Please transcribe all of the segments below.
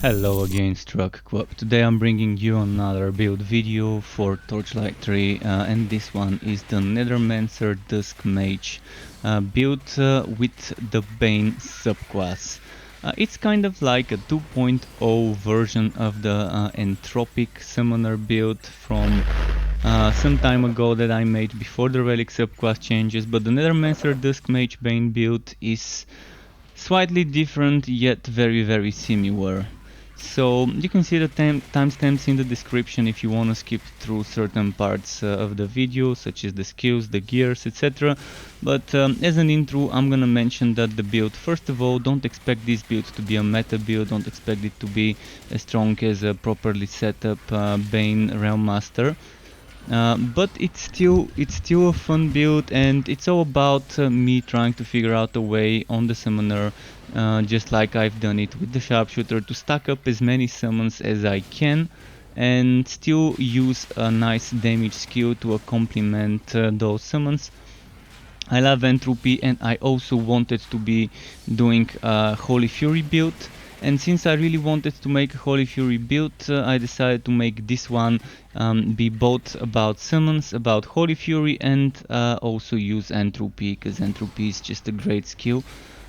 Hello again, Struck Quap. Today I'm bringing you another build video for Torchlight 3 and this one is the Nethermancer Dusk Mage build with the Bane subclass. It's kind of like a 2.0 version of the Entropic Summoner build from some time ago that I made before the relic subclass changes, but the Nethermancer Dusk Mage Bane build is slightly different yet very similar. So you can see the timestamps in the description if you want to skip through certain parts of the video, such as the skills, the gears, etc. But as an intro, I'm gonna mention that the build, first of all, don't expect this build to be a meta build, don't expect it to be as strong as a properly set up Bane Realm Master. But it's still a fun build, and it's all about me trying to figure out a way on the summoner, just like I've done it with the sharpshooter, to stack up as many summons as I can and still use a nice damage skill to complement those summons. I love Entropy, and I also wanted to be doing a Holy Fury build. And since I really wanted to make a Holy Fury build, I decided to make this one be both about summons, about Holy Fury, and also use Entropy, because Entropy is just a great skill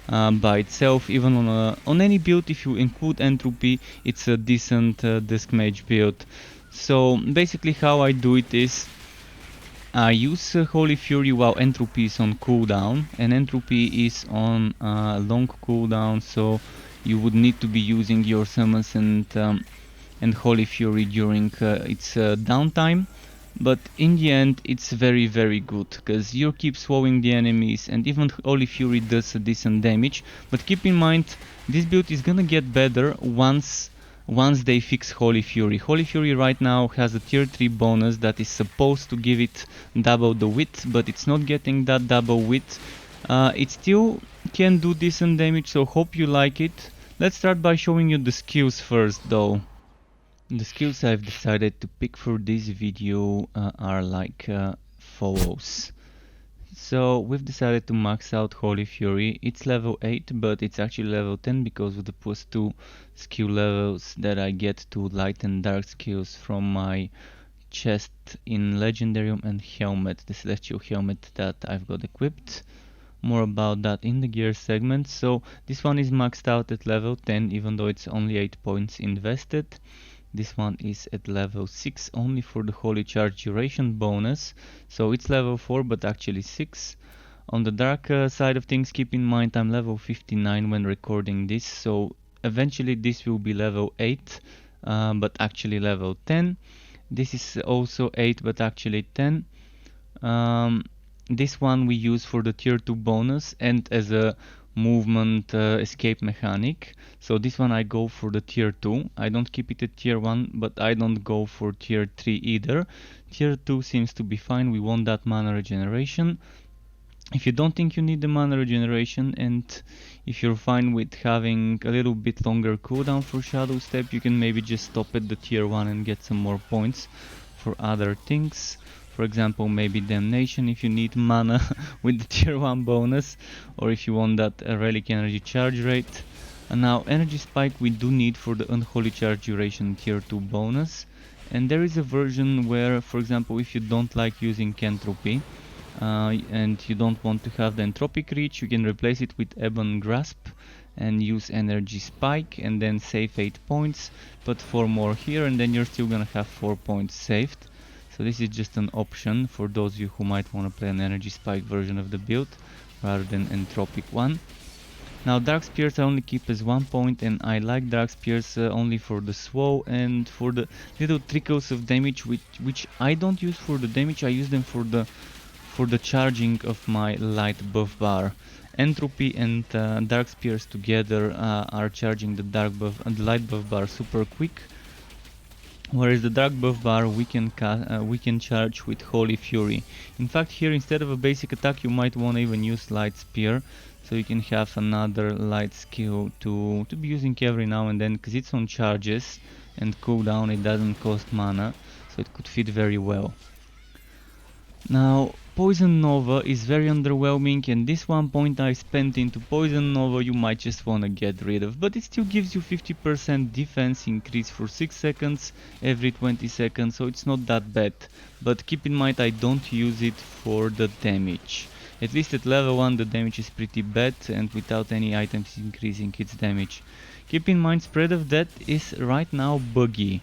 by itself. Even on any build, if you include Entropy, it's a decent Dusk Mage build. So basically how I do it is I use Holy Fury while Entropy is on cooldown, and Entropy is on long cooldown, so you would need to be using your summons and Holy Fury during its downtime. But in the end it's very good, because you keep slowing the enemies, and even Holy Fury does a decent damage. But keep in mind, this build is gonna get better once they fix Holy Fury. Holy Fury right now has a tier 3 bonus that is supposed to give it double the width, but it's not getting that double width. It still can do decent damage, so hope you like it. Let's start by showing you the skills first though. The skills I've decided to pick for this video are like follows. So we've decided to max out Holy Fury. It's level 8, but it's actually level 10 because of the +2 skill levels that I get to light and dark skills from my chest in Legendarium and helmet, the celestial helmet that I've got equipped. More about that in the gear segment. So this one is maxed out at level 10, even though it's only 8 points invested. This one is at level 6 only for the Holy Charge duration bonus, so it's level 4 but actually 6. On the dark side of things, keep in mind I'm level 59 when recording this, so eventually this will be level 8 but actually level 10. This is also 8 but actually 10. This one we use for the tier 2 bonus and as a movement escape mechanic. So this one I go for the tier 2. I don't keep it at tier 1, but I don't go for tier 3 either. Tier 2 seems to be fine. We want that mana regeneration. If you don't think you need the mana regeneration, and if you're fine with having a little bit longer cooldown for Shadow Step, you can maybe just stop at the tier 1 and get some more points for other things. For example, maybe Damnation if you need mana with the tier 1 bonus, or if you want that relic energy charge rate. And now energy spike we do need for the unholy charge duration tier 2 bonus. And there is a version where, for example, if you don't like using Entropy and you don't want to have the entropic reach, you can replace it with Ebon Grasp and use energy spike and then save 8 points, put 4 more here, and then you're still gonna have 4 points saved. So this is just an option for those of you who might want to play an energy spike version of the build rather than entropic one. Now Dark Spears I only keep as 1 point, and I like Dark Spears only for the slow and for the little trickles of damage which I don't use for the damage. I use them for the charging of my light buff bar. Entropy and Dark Spears together are charging the dark buff and the light buff bar super quick. Whereas the dark buff bar we can charge with Holy Fury. In fact, here instead of a basic attack you might want to even use Light Spear, so you can have another light skill to be using every now and then, because it's on charges and cooldown, it doesn't cost mana, so it could fit very well. Now Poison Nova is very underwhelming, and this 1 point I spent into Poison Nova you might just wanna get rid of, but it still gives you 50% defense increase for 6 seconds every 20 seconds, so it's not that bad. But keep in mind I don't use it for the damage. At least at level 1 the damage is pretty bad, and without any items increasing its damage. Keep in mind Spread of Death is right now buggy.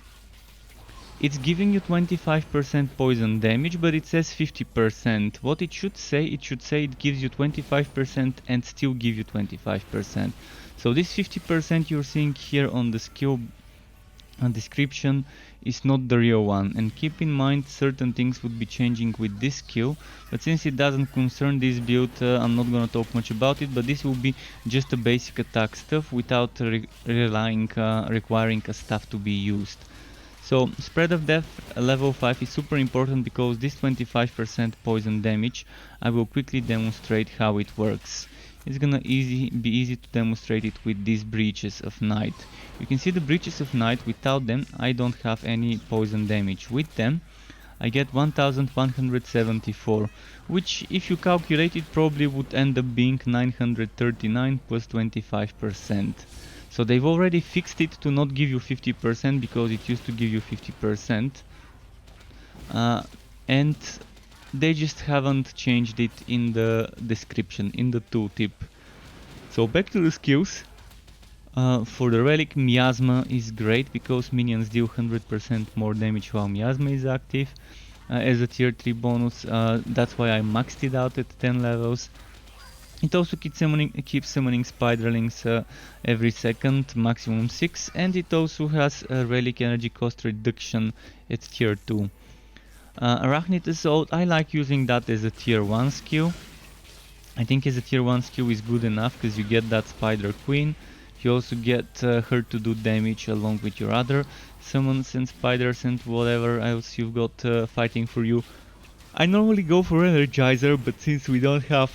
It's giving you 25% poison damage, but it says 50%. What it should say it gives you 25% and still give you 25%. So this 50% you're seeing here on the skill description is not the real one. And keep in mind certain things would be changing with this skill, but since it doesn't concern this build, I'm not gonna talk much about it, but this will be just a basic attack stuff without requiring a staff to be used. So Spread of Death level 5 is super important because this 25% poison damage, I will quickly demonstrate how it works. It's gonna be easy to demonstrate it with these Breaches of Night. You can see the Breaches of Night, without them I don't have any poison damage. With them I get 1174, which if you calculate it probably would end up being 939 plus 25%. So they've already fixed it to not give you 50% because it used to give you 50%. And they just haven't changed it in the description, in the tooltip. So back to the skills. For the relic, Miasma is great because minions deal 100% more damage while Miasma is active. As a tier 3 bonus, that's why I maxed it out at 10 levels. It also keeps summoning spiderlings every second, maximum 6, and it also has a relic energy cost reduction at tier 2. Arachnid Assault, I like using that as a tier 1 skill. I think as a tier 1 skill is good enough because you get that spider queen. You also get her to do damage along with your other summons and spiders and whatever else you've got fighting for you. I normally go for Energizer, but since we don't have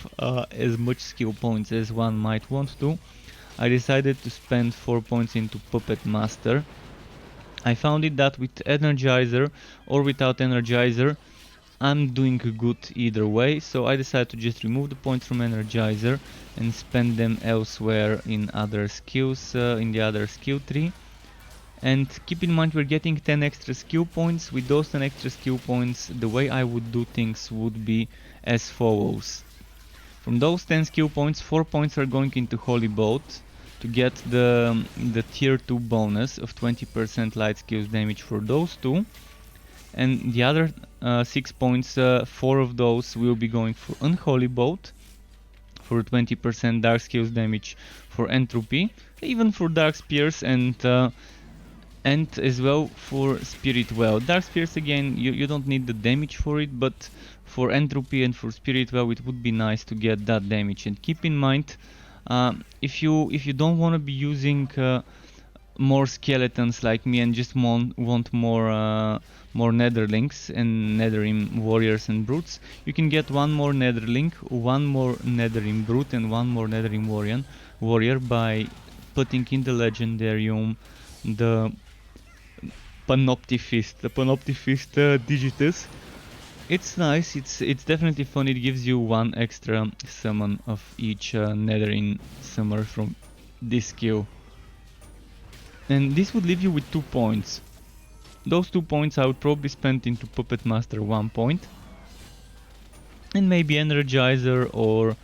as much skill points as one might want to, I decided to spend 4 points into Puppet Master. I found it that with Energizer or without Energizer, I'm doing good either way, so I decided to just remove the points from Energizer and spend them elsewhere in other skills, in the other skill tree. And keep in mind we're getting 10 extra skill points. With those 10 extra skill points, the way I would do things would be as follows. From those 10 skill points, 4 points are going into Holy Bolt to get the tier 2 bonus of 20% light skills damage for those two. And the other 6 points, 4 of those will be going for Unholy Bolt for 20% dark skills damage for Entropy, even for Dark Spears, and as well for Spirit Well. Dark Spears again, you don't need the damage for it, but for Entropy and for Spirit Well it would be nice to get that damage. And keep in mind, if you don't want to be using more skeletons like me and just want more Netherlings and Netherim warriors and brutes, you can get one more Netherling, one more Netherim brute and one more Netherim warrior by putting in the legendarium the Panoptifist, Digitus. It's nice, it's definitely fun. It gives you one extra summon of each Netherin summer from this skill. And this would leave you with 2 points. Those 2 points I would probably spend into Puppet Master 1 point. And maybe Energizer or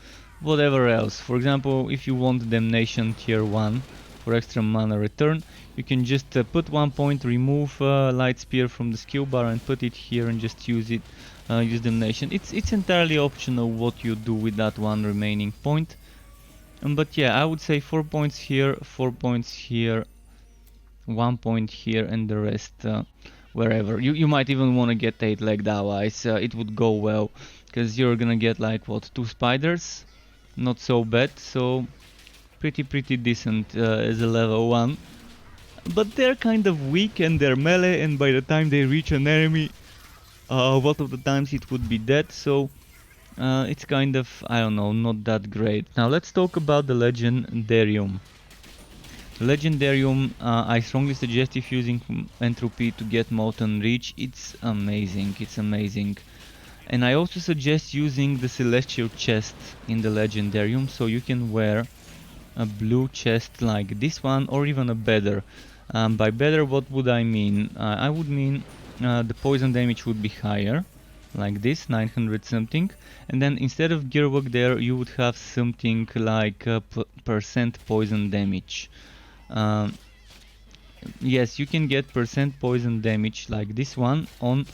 whatever else. For example, if you want Damnation tier 1 for extra mana return, you can just put 1 point, remove Light Spear from the skill bar and put it here and just use it, use Damnation. It's entirely optional what you do with that one remaining point. But yeah, I would say 4 points here, 4 points here, 1 point here, and the rest wherever. You might even want to get 8-legged allies. It would go well because you're gonna get like what, 2 spiders, not so bad. So pretty decent as a level 1. But they're kind of weak and they're melee, and by the time they reach an enemy, a lot of the times it would be dead, so it's kind of, I don't know, not that great. Now let's talk about the Legendarium. The Legendarium, I strongly suggest if using Entropy to get Molten Reach. It's amazing, it's amazing. And I also suggest using the Celestial chest in the Legendarium, so you can wear a blue chest like this one, or even a better. By better, what would I mean? I would mean the poison damage would be higher, like this, 900 something, and then instead of gearwork there, you would have something like percent poison damage. Um, yes, you can get percent poison damage like this one on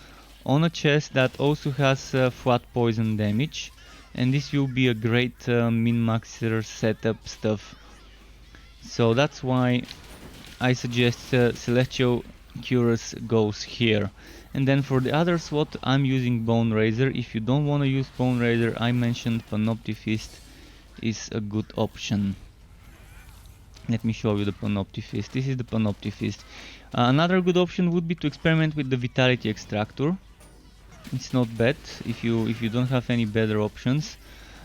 a chest that also has flat poison damage, and this will be a great min-maxer setup stuff. So that's why I suggest Celestial Curious goes here. And then for the other slot I'm using Bonerazor. If you don't want to use Bonerazor, I mentioned Panoptifist is a good option. Let me show you the Panoptifist. This is the Panoptifist. Another good option would be to experiment with the Vitality Extractor. It's not bad if you don't have any better options.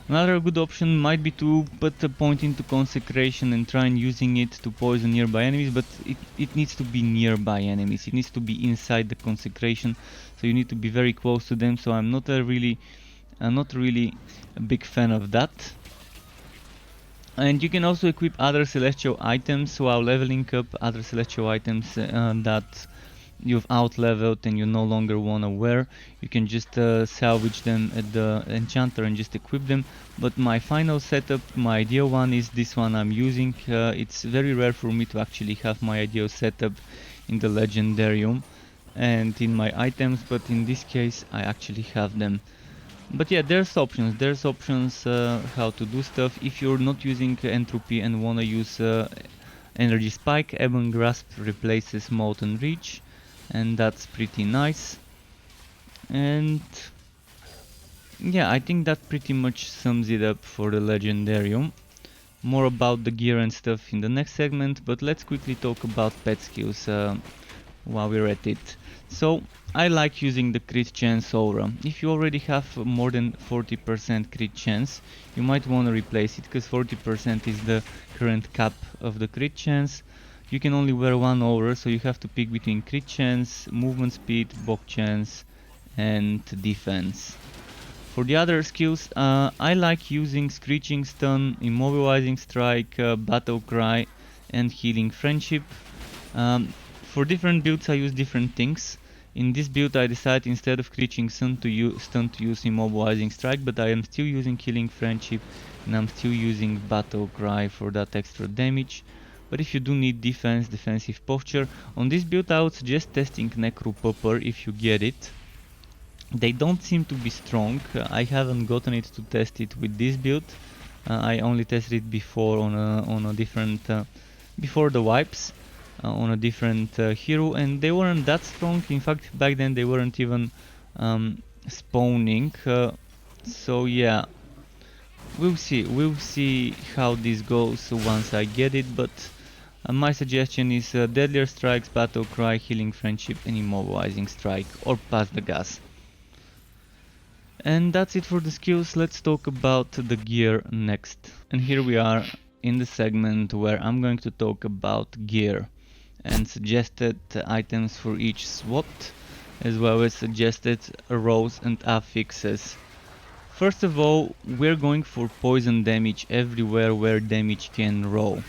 Another good option might be to put a point into Consecration and try and using it to poison nearby enemies, but it needs to be nearby enemies. It needs to be inside the Consecration, so you need to be very close to them. So I'm not really a big fan of that. And you can also equip other celestial items while leveling up, other celestial items that you've out-leveled and you no longer want to wear. You can just salvage them at the enchanter and just equip them. But my final setup, my ideal one, is this one I'm using. It's very rare for me to actually have my ideal setup in the Legendarium and in my items, but in this case I actually have them. But yeah, there's options how to do stuff. If you're not using Entropy and wanna use Energy Spike, Ebon Grasp replaces Molten Reach, and that's pretty nice. And yeah, I think that pretty much sums it up for the Legendarium. More about the gear and stuff in the next segment, but let's quickly talk about pet skills while we're at it. So I like using the crit chance aura. If you already have more than 40% crit chance, you might want to replace it, because 40% is the current cap of the crit chance. You can only wear one aura, so you have to pick between crit chance, movement speed, bok chance, and defense. For the other skills, I like using Screeching Stun, Immobilizing Strike, Battle Cry, and Healing Friendship. For different builds I use different things. In this build I decided instead of Screeching Stun to use Immobilizing Strike, but I am still using Healing Friendship and I'm still using Battle Cry for that extra damage. But if you do need defense, defensive posture, on this build I would suggest testing Necropopper if you get it. They don't seem to be strong. I haven't gotten it to test it with this build. I only tested it before on a different before the wipes on a different hero, and they weren't that strong. In fact, back then they weren't even spawning. So yeah, we'll see how this goes once I get it. But my suggestion is Deadlier Strikes, Battle Cry, Healing Friendship, and Immobilizing Strike, or Pass the Gas. And that's it for the skills. Let's talk about the gear next. And here we are in the segment where I'm going to talk about gear and suggested items for each SWAT, as well as suggested rows and affixes. First of all, we're going for poison damage everywhere where damage can roll.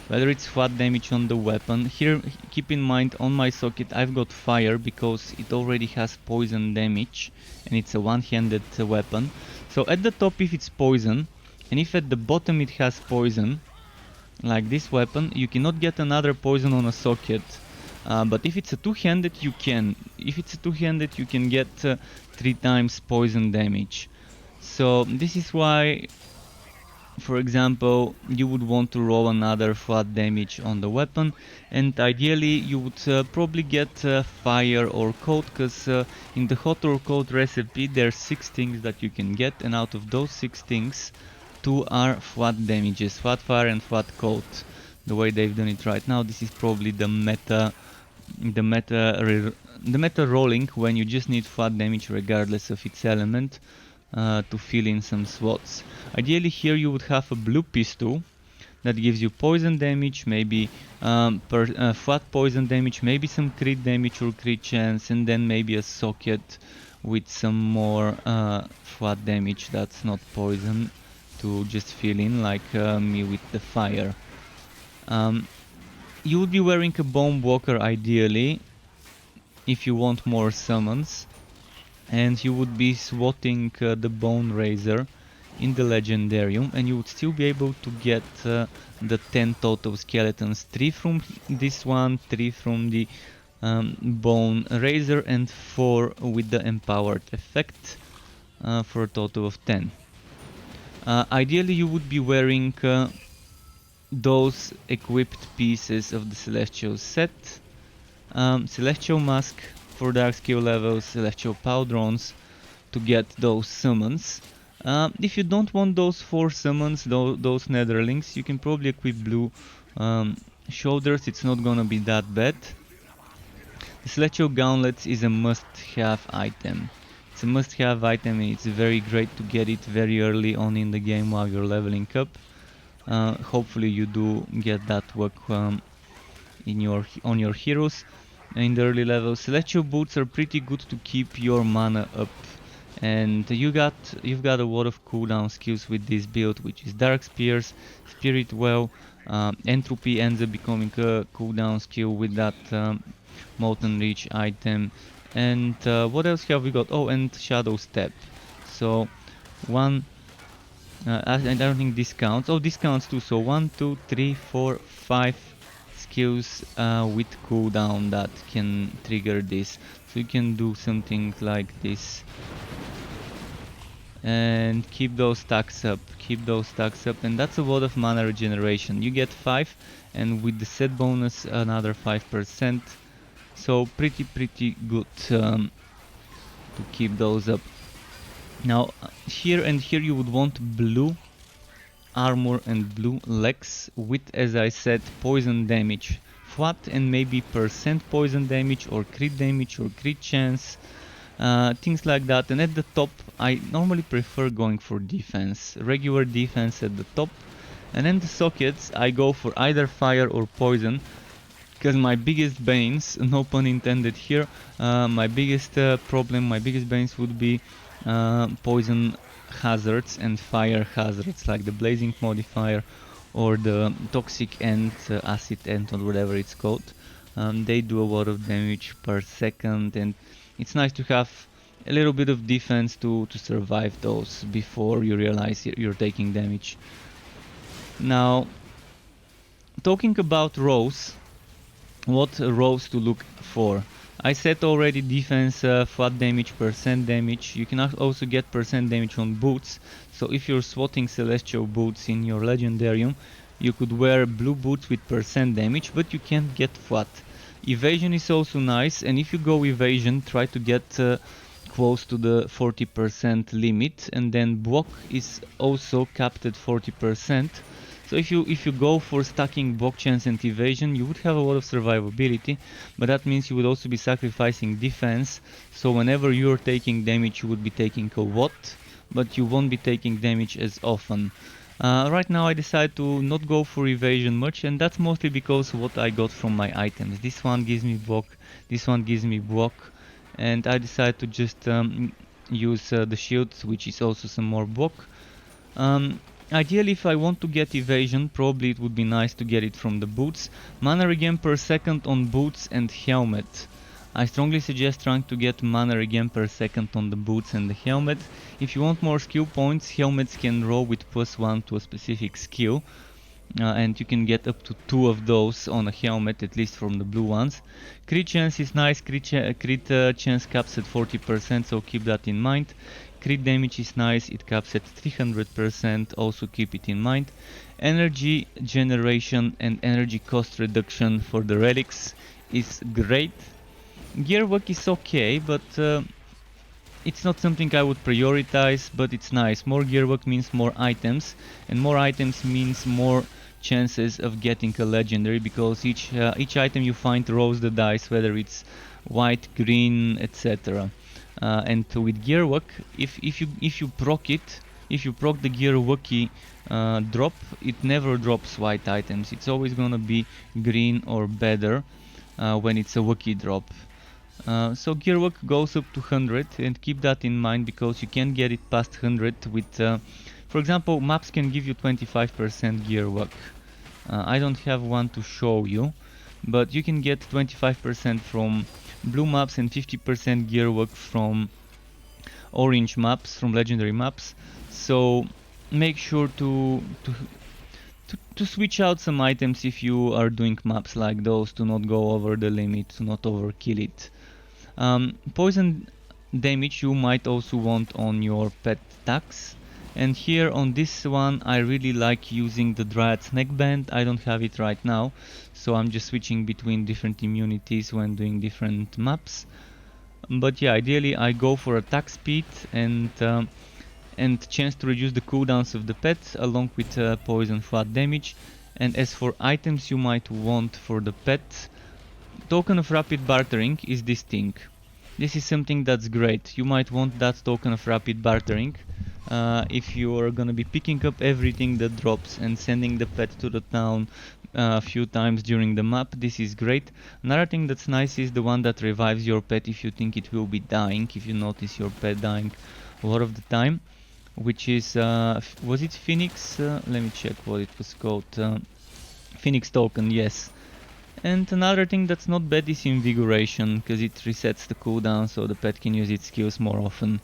Whether it's flat damage on the weapon. Here, keep in mind, on my socket I've got fire because it already has poison damage and it's a one-handed weapon. So at the top if it's poison, and if at the bottom it has poison, like this weapon, you cannot get another poison on a socket. But if it's a two-handed, you can. If it's a two-handed, you can get 3 times poison damage. So this is why, for example, you would want to roll another flat damage on the weapon, and ideally you would probably get fire or cold, because in the hot or cold recipe there's 6 things that you can get, and out of those 6 things, 2 are flat damages, flat fire and flat cold. The way they've done it right now, this is probably the meta rolling, when you just need flat damage regardless of its element to fill in some slots. Ideally here you would have a blue pistol that gives you poison damage, maybe flat poison damage, maybe some crit damage or crit chance, and then maybe a socket with some more flat damage that's not poison to just fill in, like me with the fire. You would be wearing a Boneblocker ideally if you want more summons, and you would be swatting the Bonerazor in the Legendarium, and you would still be able to get the 10 total skeletons, 3 from this one, 3 from the Bonerazor, and 4 with the empowered effect, for a total of 10. Ideally you would be wearing those equipped pieces of the Celestial set. Celestial Mask for dark skill levels, Celestial Pauldrons to get those summons. If you don't want those 4 summons, those Netherlings, you can probably equip blue shoulders, it's not gonna be that bad. The Celestial Gauntlets is a must-have item. It's a must-have item, and it's very great to get it very early on in the game while you're leveling up. Hopefully you do get that work on your heroes in the early levels. Celestial Boots are pretty good to keep your mana up, and you've got a lot of cooldown skills with this build, which is Dark Spears, Spirit Well, Entropy ends up becoming a cooldown skill with that Molten Reach item, and what else have we got? Oh, and Shadow Step. So one, I don't think this counts. Oh, this counts too. So 1, 2, 3, 4, 5 skills with cooldown that can trigger this. So you can do something like this and keep those stacks up, and that's a lot of mana regeneration. You get 5, and with the set bonus another 5%. So pretty good to keep those up. Now here and here you would want blue armor and blue legs with, as I said, poison damage, flat and maybe percent poison damage or crit chance, things like that. And at the top I normally prefer going for defense, regular defense at the top, and then the sockets I go for either fire or poison, because my biggest banes, no pun intended here, my biggest problem, my biggest banes would be poison hazards and fire hazards, like the blazing modifier or the toxic end, acid end, or whatever it's called. They do a lot of damage per second, and it's nice to have a little bit of defense to survive those before you realize you're taking damage. Now, talking about rows, what rows to look for. I said already defense, flat damage, percent damage. You can also get percent damage on boots. So if you're swatting celestial boots in your legendarium, you could wear blue boots with percent damage, but you can't get flat. Evasion is also nice, and if you go evasion, try to get close to the 40% limit, and then block is also capped at 40%. So if you go for stacking block chance and evasion, you would have a lot of survivability, but that means you would also be sacrificing defense. So whenever you're taking damage, you would be taking a lot, but you won't be taking damage as often. Right now I decided to not go for evasion much, and that's mostly because of what I got from my items. This one gives me block, this one gives me block, and I decided to just use the shields, which is also some more block. Ideally, if I want to get evasion, probably it would be nice to get it from the boots. Mana regen per second on boots and helmet. I strongly suggest trying to get mana regen per second on the boots and the helmet. If you want more skill points, helmets can roll with +1 to a specific skill. And you can get up to 2 of those on a helmet, at least from the blue ones. Crit chance is nice, crit chance caps at 40%, so keep that in mind. Crit damage is nice, it caps at 300%, also keep it in mind. Energy generation and energy cost reduction for the relics is great. Gear work is okay, but it's not something I would prioritize, but it's nice. More gear work means more items, and more items means more chances of getting a legendary, because each item you find rolls the dice, whether it's white, green, etc. And with gear work, if you proc it, if you proc the gear worky drop, it never drops white items. It's always gonna be green or better when it's a wookie drop. So gear work goes up to 100, and keep that in mind because you can get it past 100 with, for example, maps can give you 25% gear work. I don't have one to show you, but you can get 25% from blue maps and 50% gear work from orange maps, from legendary maps. So make sure to switch out some items if you are doing maps like those, to not go over the limit, to not overkill it. Poison damage you might also want on your pet tax, and here on this one I really like using the Dryad's neckband. I don't have it right now, so I'm just switching between different immunities when doing different maps. But yeah, ideally I go for attack speed and chance to reduce the cooldowns of the pet along with poison flat damage. And as for items you might want for the pet, token of rapid bartering is this thing. This is something that's great. You might want that token of rapid bartering if you are gonna be picking up everything that drops and sending the pet to the town a few times during the map. This is great. Another thing that's nice is the one that revives your pet if you think it will be dying, if you notice your pet dying a lot of the time, which is, was it Phoenix? Let me check what it was called. Phoenix token, yes. And another thing that's not bad is invigoration, because it resets the cooldown so the pet can use its skills more often.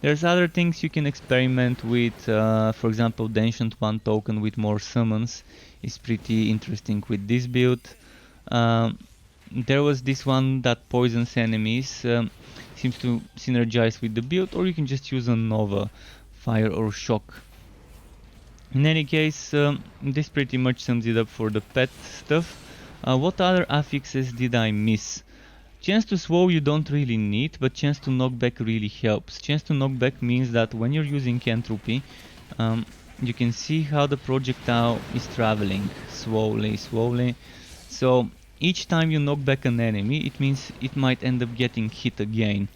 There's other things you can experiment with, for example the Ancient One token with more summons is pretty interesting with this build. There was this one that poisons enemies, seems to synergize with the build, or you can just use a Nova, Fire or Shock. In any case, this pretty much sums it up for the pet stuff. What other affixes did I miss? Chance to swow you don't really need, but chance to knockback really helps. Chance to knockback means that when you're using Entropy, you can see how the projectile is traveling slowly. So each time you knock back an enemy, it means it might end up getting hit again.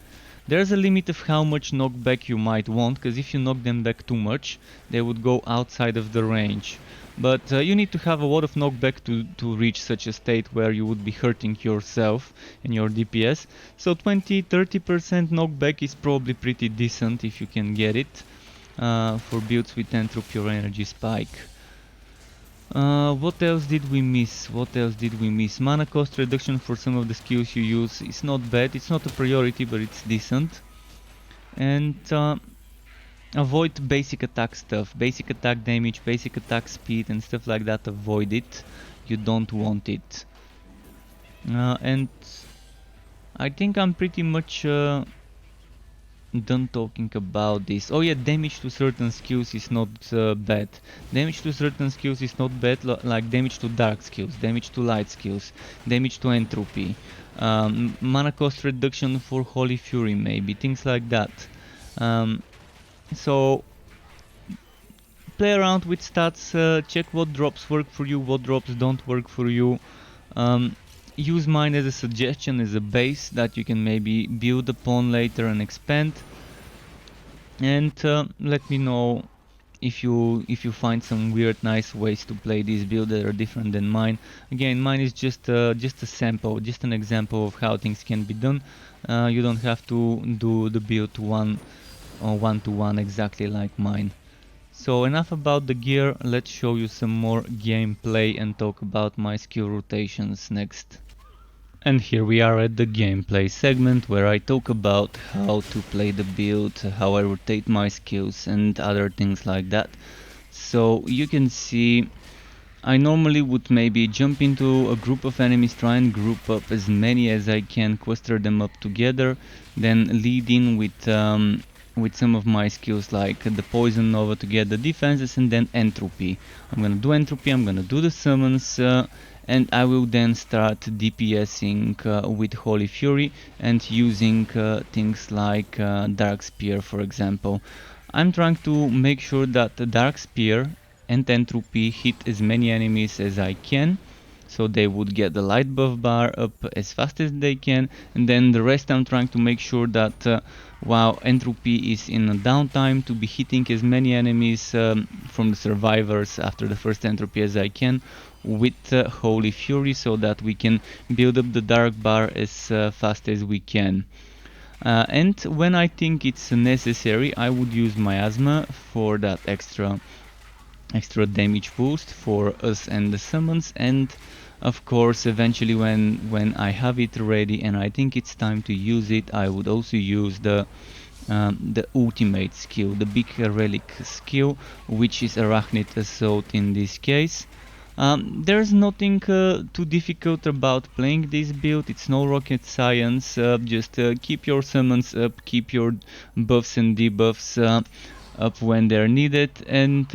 There's a limit of how much knockback you might want, because if you knock them back too much, they would go outside of the range. But you need to have a lot of knockback to reach such a state where you would be hurting yourself and your DPS. So 20-30% knockback is probably pretty decent if you can get it for builds with Entropy or Energy Spike. What else did we miss? Mana cost reduction for some of the skills you use is not bad. It's not a priority, but it's decent. And avoid basic attack stuff, basic attack damage, basic attack speed and stuff like that. Avoid it. You don't want it. And I think I'm pretty much done talking about this. Oh yeah, damage to certain skills is not bad. Damage to certain skills is not bad, like damage to dark skills, damage to light skills, damage to entropy, mana cost reduction for Holy Fury maybe, things like that. So play around with stats, check what drops work for you, what drops don't work for you. Use mine as a suggestion, as a base that you can maybe build upon later and expand. And let me know if you find some weird nice ways to play this build that are different than mine. Again, mine is just a sample, just an example of how things can be done. You don't have to do the build one-to-one exactly like mine. So enough about the gear, let's show you some more gameplay and talk about my skill rotations next. And here we are at the gameplay segment where I talk about how to play the build, how I rotate my skills and other things like that. So you can see I normally would maybe jump into a group of enemies, try and group up as many as I can, cluster them up together, then lead in with some of my skills like the Poison Nova to get the defenses, and then Entropy. I'm gonna do Entropy, I'm gonna do the summons, and I will then start DPSing with Holy Fury and using things like Dark Spear, for example. I'm trying to make sure that the Dark Spear and Entropy hit as many enemies as I can, so they would get the light buff bar up as fast as they can, and then the rest I'm trying to make sure that while Entropy is in a downtime, to be hitting as many enemies from the survivors after the first Entropy as I can with Holy Fury, so that we can build up the dark bar as fast as we can. And when I think it's necessary, I would use Miasma for that extra damage boost for us and the summons, and of course eventually when I have it ready and I think it's time to use it, I would also use the ultimate skill, the big relic skill, which is Arachnid Assault in this case. There's nothing too difficult about playing this build, it's no rocket science, just keep your summons up, keep your buffs and debuffs up when they're needed, and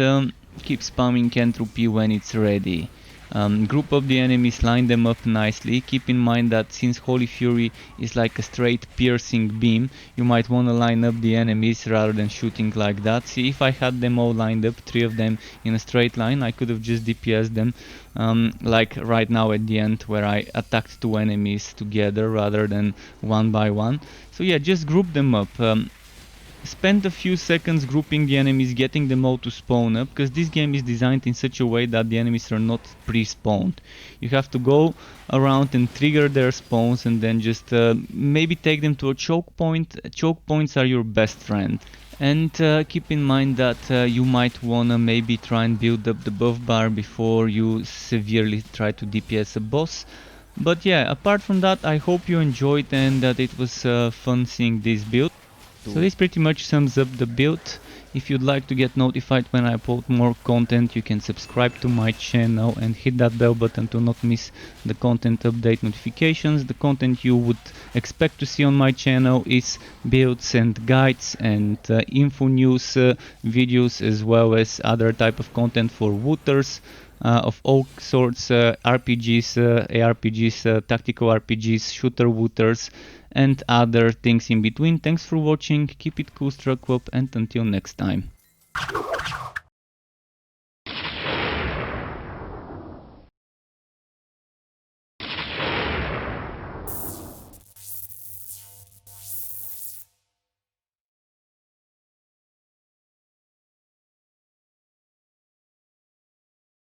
keep spamming Entropy when it's ready. Group up the enemies, line them up nicely. Keep in mind that since Holy Fury is like a straight piercing beam, you might want to line up the enemies rather than shooting like that. See, if I had them all lined up, 3 of them in a straight line, I could have just DPS'd them like right now at the end, where I attacked 2 enemies together rather than one by one. So yeah, just group them up. Spend a few seconds grouping the enemies, getting them all to spawn up, because this game is designed in such a way that the enemies are not pre-spawned. You have to go around and trigger their spawns and then just maybe take them to a choke point. Choke points are your best friend. And keep in mind that you might wanna maybe try and build up the buff bar before you severely try to DPS a boss. But yeah, apart from that, I hope you enjoyed and that it was fun seeing this build. So this pretty much sums up the build. If you'd like to get notified when I upload more content, you can subscribe to my channel and hit that bell button to not miss the content update notifications. The content you would expect to see on my channel is builds and guides and info news videos, as well as other type of content for wooters of all sorts, RPGs, ARPGs, tactical RPGs, shooter wooters, and other things in between. Thanks for watching, keep it cool, struck up, and until next time.